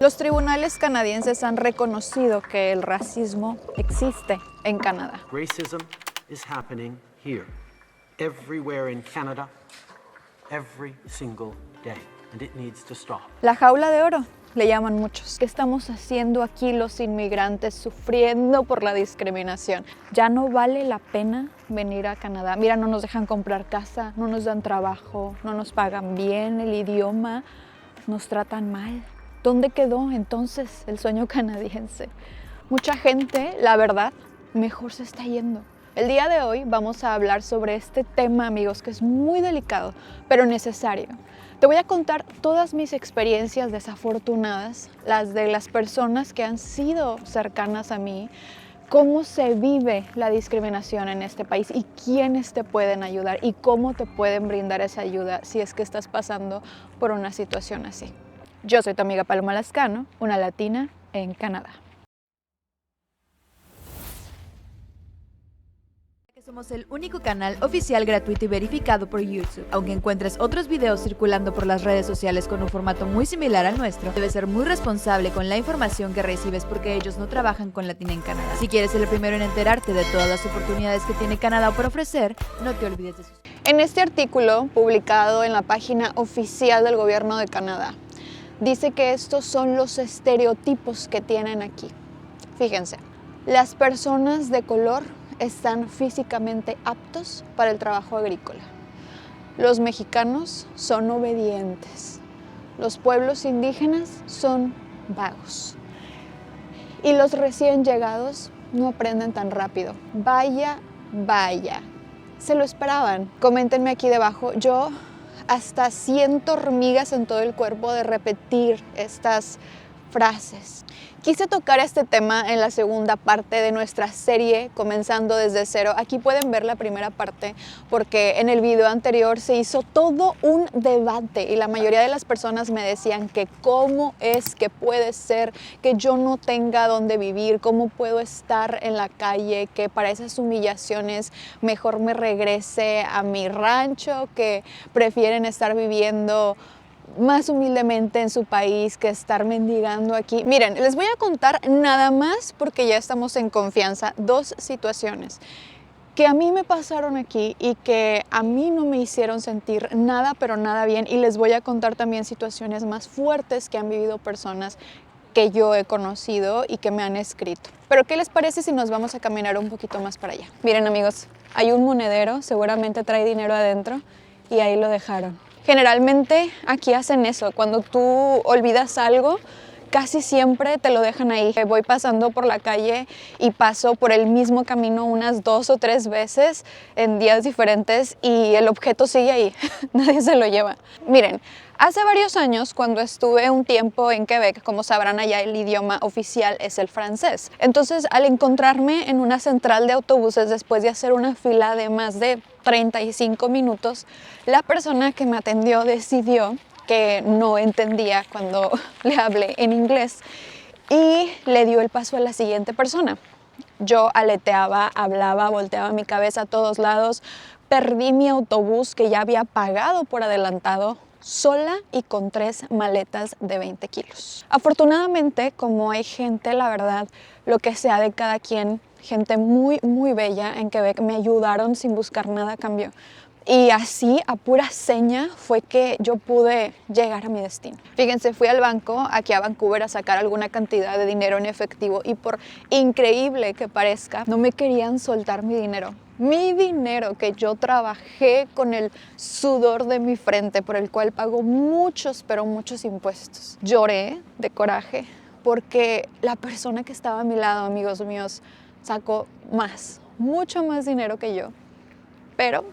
Los tribunales canadienses han reconocido que el racismo existe en Canadá. Racism is happening here, everywhere in Canada, every single day, and it needs to stop. La jaula de oro, le llaman muchos. ¿Qué estamos haciendo aquí los inmigrantes sufriendo por la discriminación? Ya no vale la pena venir a Canadá. Mira, no nos dejan comprar casa, no nos dan trabajo, no nos pagan bien el idioma, nos tratan mal. ¿Dónde quedó entonces el sueño canadiense? Mucha gente, la verdad, mejor se está yendo. El día de hoy vamos a hablar sobre este tema, amigos, que es muy delicado, pero necesario. Te voy a contar todas mis experiencias desafortunadas, las de las personas que han sido cercanas a mí, cómo se vive la discriminación en este país y quiénes te pueden ayudar y cómo te pueden brindar esa ayuda si es que estás pasando por una situación así. Yo soy tu amiga Paloma Lascano, una latina en Canadá. Somos el único canal oficial gratuito y verificado por YouTube. Aunque encuentres otros videos circulando por las redes sociales con un formato muy similar al nuestro, debes ser muy responsable con la información que recibes porque ellos no trabajan con Latina en Canadá. Si quieres ser el primero en enterarte de todas las oportunidades que tiene Canadá por ofrecer, no te olvides de suscribirte. En este artículo publicado en la página oficial del gobierno de Canadá, dice que estos son los estereotipos que tienen aquí. Fíjense, las personas de color están físicamente aptos para el trabajo agrícola. Los mexicanos son obedientes. Los pueblos indígenas son vagos. Y los recién llegados no aprenden tan rápido. Vaya. Se lo esperaban. Coméntenme aquí debajo. Yo hasta siento hormigas en todo el cuerpo de repetir estas frases. Quise tocar este tema en la segunda parte de nuestra serie Comenzando desde cero. Aquí pueden ver la primera parte porque en el video anterior se hizo todo un debate y la mayoría de las personas me decían que cómo es que puede ser que yo no tenga dónde vivir, cómo puedo estar en la calle, que para esas humillaciones mejor me regrese a mi rancho, que prefieren estar viviendo más humildemente en su país que estar mendigando aquí. Miren, les voy a contar nada más porque ya estamos en confianza, dos situaciones que a mí me pasaron aquí y que a mí no me hicieron sentir nada, pero nada bien. Y les voy a contar también situaciones más fuertes que han vivido personas que yo he conocido y que me han escrito. Pero ¿qué les parece si nos vamos a caminar un poquito más para allá? Miren, amigos, hay un monedero, seguramente trae dinero adentro y ahí lo dejaron. Generalmente aquí hacen eso, cuando tú olvidas algo, casi siempre te lo dejan ahí. Voy pasando por la calle y paso por el mismo camino unas 2 o 3 veces en días diferentes y el objeto sigue ahí, nadie se lo lleva. Miren, hace varios años, cuando estuve un tiempo en Quebec, como sabrán allá el idioma oficial es el francés. Entonces, al encontrarme en una central de autobuses después de hacer una fila de más de 35 minutos, la persona que me atendió decidió que no entendía cuando le hablé en inglés y le dio el paso a la siguiente persona. Yo aleteaba, hablaba, volteaba mi cabeza a todos lados, perdí mi autobús que ya había pagado por adelantado, sola y con 3 maletas de 20 kilos. Afortunadamente, como hay gente, la verdad, lo que sea de cada quien, gente muy, muy bella en Quebec, me ayudaron sin buscar nada a cambio. Y así, a pura seña, fue que yo pude llegar a mi destino. Fíjense, fui al banco, aquí a Vancouver, a sacar alguna cantidad de dinero en efectivo y por increíble que parezca, no me querían soltar mi dinero. Mi dinero que yo trabajé con el sudor de mi frente, por el cual pago muchos, pero muchos impuestos. Lloré de coraje porque la persona que estaba a mi lado, amigos míos, sacó más, mucho más dinero que yo. Pero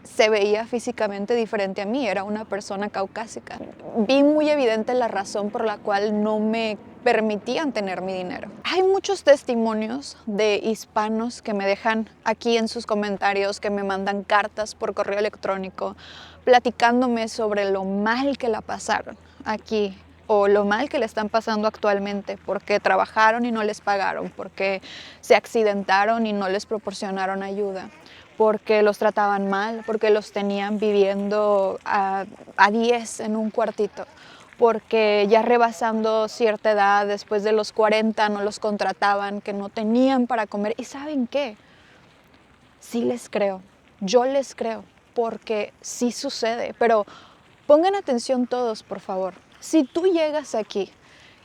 se veía físicamente diferente a mí, era una persona caucásica. Vi muy evidente la razón por la cual no me permitían tener mi dinero. Hay muchos testimonios de hispanos que me dejan aquí en sus comentarios, que me mandan cartas por correo electrónico, platicándome sobre lo mal que la pasaron aquí o lo mal que le están pasando actualmente porque trabajaron y no les pagaron, porque se accidentaron y no les proporcionaron ayuda, porque los trataban mal, porque los tenían viviendo a 10 en un cuartito, porque ya rebasando cierta edad, después de los 40, no los contrataban, que no tenían para comer. ¿Y saben qué? Sí les creo, yo les creo, porque sí sucede. Pero pongan atención todos, por favor. Si tú llegas aquí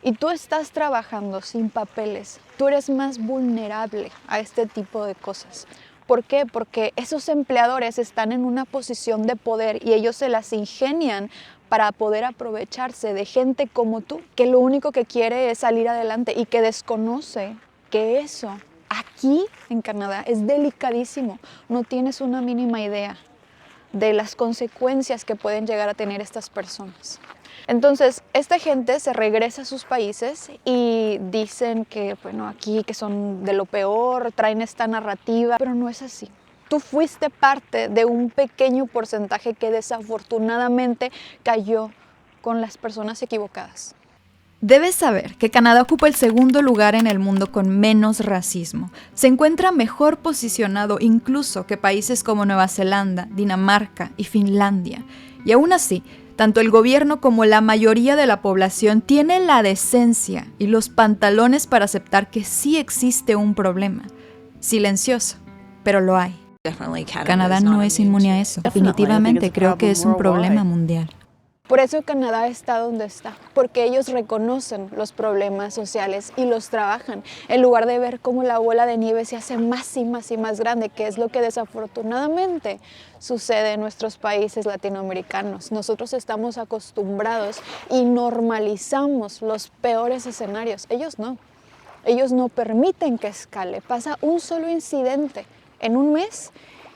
y tú estás trabajando sin papeles, tú eres más vulnerable a este tipo de cosas. ¿Por qué? Porque esos empleadores están en una posición de poder y ellos se las ingenian para poder aprovecharse de gente como tú, que lo único que quiere es salir adelante y que desconoce que eso aquí en Canadá es delicadísimo. No tienes una mínima idea de las consecuencias que pueden llegar a tener estas personas. Entonces, esta gente se regresa a sus países y dicen que, bueno, aquí que son de lo peor, traen esta narrativa, pero no es así. Tú fuiste parte de un pequeño porcentaje que desafortunadamente cayó con las personas equivocadas. Debes saber que Canadá ocupa el segundo lugar en el mundo con menos racismo. Se encuentra mejor posicionado incluso que países como Nueva Zelanda, Dinamarca y Finlandia. Y aún así, tanto el gobierno como la mayoría de la población tiene la decencia y los pantalones para aceptar que sí existe un problema. Silencioso, pero lo hay. Canadá no es inmune a eso. Definitivamente creo que es un problema mundial. Por eso Canadá está donde está, porque ellos reconocen los problemas sociales y los trabajan, en lugar de ver cómo la bola de nieve se hace más y más y más grande, que es lo que desafortunadamente sucede en nuestros países latinoamericanos. Nosotros estamos acostumbrados y normalizamos los peores escenarios. Ellos no permiten que escale. Pasa un solo incidente en un mes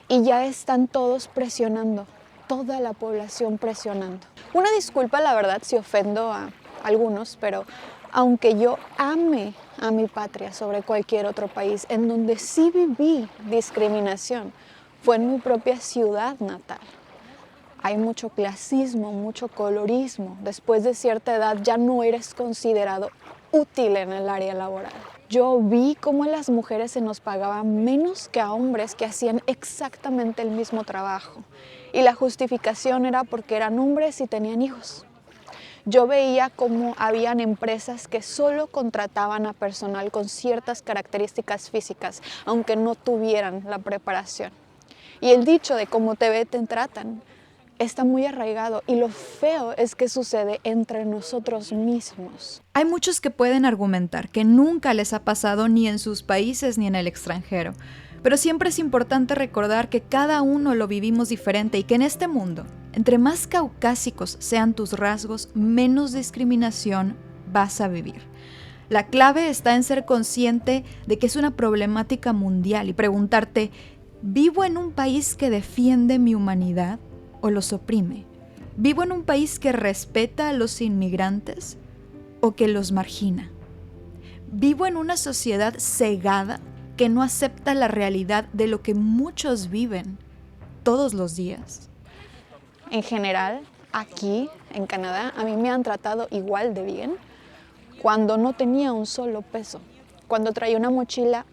y ya están todos presionando. Toda la población presionando. Una disculpa, la verdad, si ofendo a algunos, pero aunque yo ame a mi patria sobre cualquier otro país, en donde sí viví discriminación, fue en mi propia ciudad natal. Hay mucho clasismo, mucho colorismo. Después de cierta edad ya no eres considerado útil en el área laboral. Yo vi cómo a las mujeres se nos pagaba menos que a hombres que hacían exactamente el mismo trabajo. Y la justificación era porque eran hombres y tenían hijos. Yo veía cómo habían empresas que solo contrataban a personal con ciertas características físicas, aunque no tuvieran la preparación. Y el dicho de cómo te ve, te tratan, está muy arraigado y lo feo es que sucede entre nosotros mismos. Hay muchos que pueden argumentar que nunca les ha pasado ni en sus países ni en el extranjero, pero siempre es importante recordar que cada uno lo vivimos diferente y que en este mundo, entre más caucásicos sean tus rasgos, menos discriminación vas a vivir. La clave está en ser consciente de que es una problemática mundial y preguntarte, ¿vivo en un país que defiende mi humanidad o los oprime? ¿Vivo en un país que respeta a los inmigrantes o que los margina? ¿Vivo en una sociedad cegada que no acepta la realidad de lo que muchos viven todos los días? En general, aquí en Canadá, a mí me han tratado igual de bien cuando no tenía un solo peso, cuando traía una mochila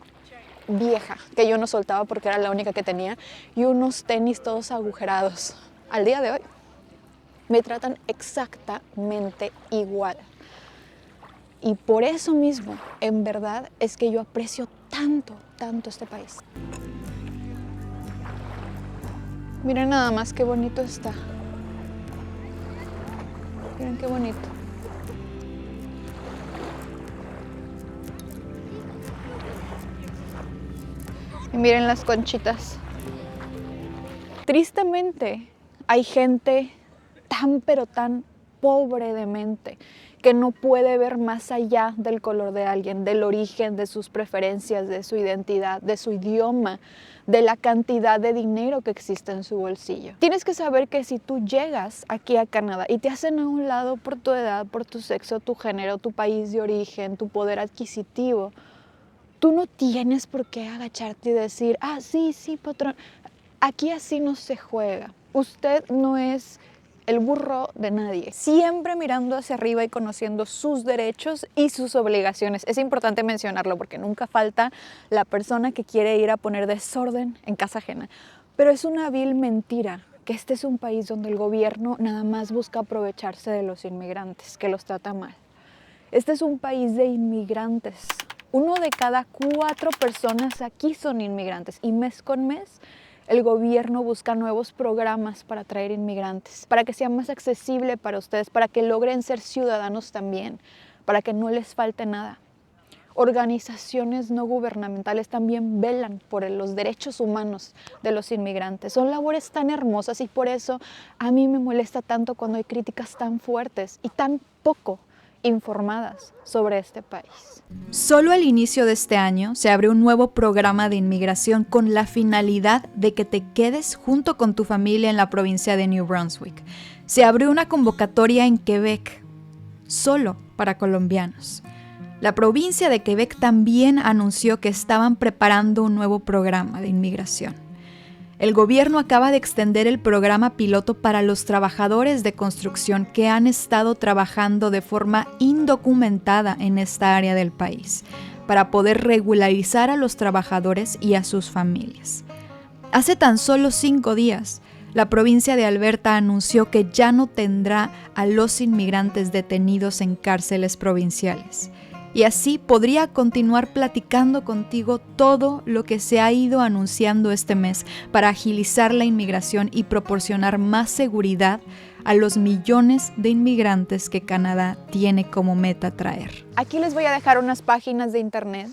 vieja que yo no soltaba porque era la única que tenía y unos tenis todos agujerados. Al día de hoy me tratan exactamente igual. Y por eso mismo, en verdad, es que yo aprecio tanto este país. Miren nada más qué bonito está. Miren qué bonito. Y miren las conchitas. Tristemente, hay gente tan pero tan pobre de mente que no puede ver más allá del color de alguien, del origen, de sus preferencias, de su identidad, de su idioma, de la cantidad de dinero que existe en su bolsillo. Tienes que saber que si tú llegas aquí a Canadá y te hacen a un lado por tu edad, por tu sexo, tu género, tu país de origen, tu poder adquisitivo, tú no tienes por qué agacharte y decir, sí, patrón, aquí así no se juega. Usted no es el burro de nadie. Siempre mirando hacia arriba y conociendo sus derechos y sus obligaciones. Es importante mencionarlo porque nunca falta la persona que quiere ir a poner desorden en casa ajena. Pero es una vil mentira que este es un país donde el gobierno nada más busca aprovecharse de los inmigrantes, que los trata mal. Este es un país de inmigrantes. 1 de cada 4 personas aquí son inmigrantes y mes con mes el gobierno busca nuevos programas para atraer inmigrantes, para que sea más accesible para ustedes, para que logren ser ciudadanos también, para que no les falte nada. Organizaciones no gubernamentales también velan por los derechos humanos de los inmigrantes. Son labores tan hermosas y por eso a mí me molesta tanto cuando hay críticas tan fuertes y tan poco informadas sobre este país. Solo al inicio de este año se abrió un nuevo programa de inmigración con la finalidad de que te quedes junto con tu familia en la provincia de New Brunswick. Se abrió una convocatoria en Quebec, solo para colombianos. La provincia de Quebec también anunció que estaban preparando un nuevo programa de inmigración. El gobierno acaba de extender el programa piloto para los trabajadores de construcción que han estado trabajando de forma indocumentada en esta área del país, para poder regularizar a los trabajadores y a sus familias. Hace tan solo 5 días, la provincia de Alberta anunció que ya no tendrá a los inmigrantes detenidos en cárceles provinciales. Y así podría continuar platicando contigo todo lo que se ha ido anunciando este mes para agilizar la inmigración y proporcionar más seguridad a los millones de inmigrantes que Canadá tiene como meta traer. Aquí les voy a dejar unas páginas de internet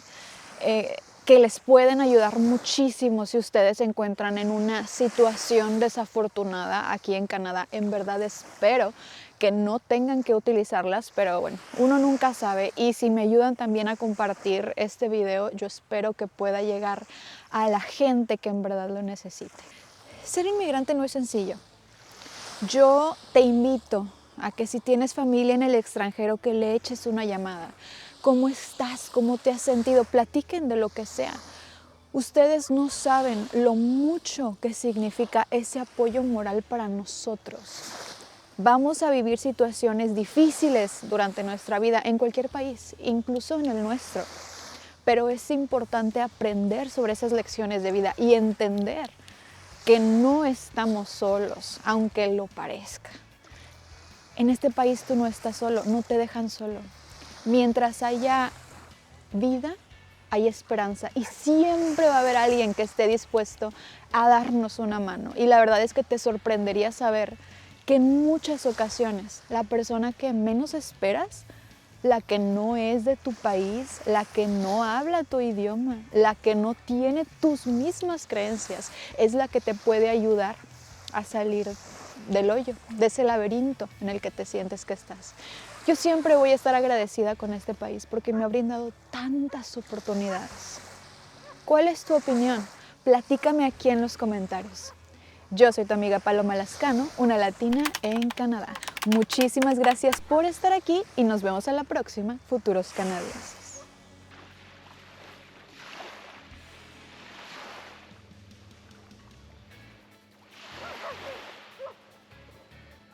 que les pueden ayudar muchísimo si ustedes se encuentran en una situación desafortunada aquí en Canadá. En verdad espero que no tengan que utilizarlas, pero bueno, uno nunca sabe. Y si me ayudan también a compartir este video, yo espero que pueda llegar a la gente que en verdad lo necesite. Ser inmigrante no es sencillo. Yo te invito a que si tienes familia en el extranjero, que le eches una llamada. ¿Cómo estás? ¿Cómo te has sentido? Platiquen de lo que sea. Ustedes no saben lo mucho que significa ese apoyo moral para nosotros. Vamos a vivir situaciones difíciles durante nuestra vida en cualquier país, incluso en el nuestro. Pero es importante aprender sobre esas lecciones de vida y entender que no estamos solos, aunque lo parezca. En este país tú no estás solo, no te dejan solo. Mientras haya vida, hay esperanza y siempre va a haber alguien que esté dispuesto a darnos una mano. Y la verdad es que te sorprendería saber que en muchas ocasiones la persona que menos esperas, la que no es de tu país, la que no habla tu idioma, la que no tiene tus mismas creencias, es la que te puede ayudar a salir del hoyo, de ese laberinto en el que te sientes que estás. Yo siempre voy a estar agradecida con este país porque me ha brindado tantas oportunidades. ¿Cuál es tu opinión? Platícame aquí en los comentarios. Yo soy tu amiga Paloma Lascano, una latina en Canadá. Muchísimas gracias por estar aquí y nos vemos en la próxima Futuros Canadienses.